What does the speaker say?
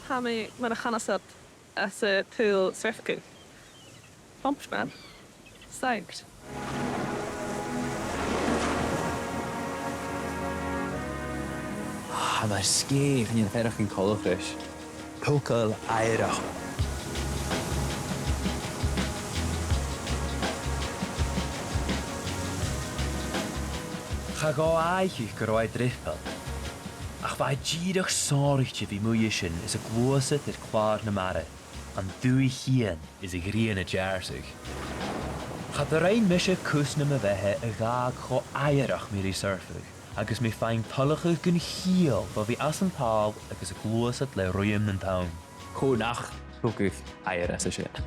Hammy mar a chanasat as a tool sreath. Pumps man. Psyched. Mae'r sgif yn un ferach yn coloffish. Pwcal airach. Cha go aich i'ch gyrwai drippel. Ach fai gyrach sorich fi mwy ysyn is y glwysyd i'r cwar na mare. An dwy hien is y grien y jarsig. Cha dy rein mysio cws na my fehe y gag cho airach mir I surfig. Agus mi fain tulachig gyn hiel bo fi as yn tal agus y glwysyd le rwy'n yn tawn. Chwnach, rwgych air as y shit.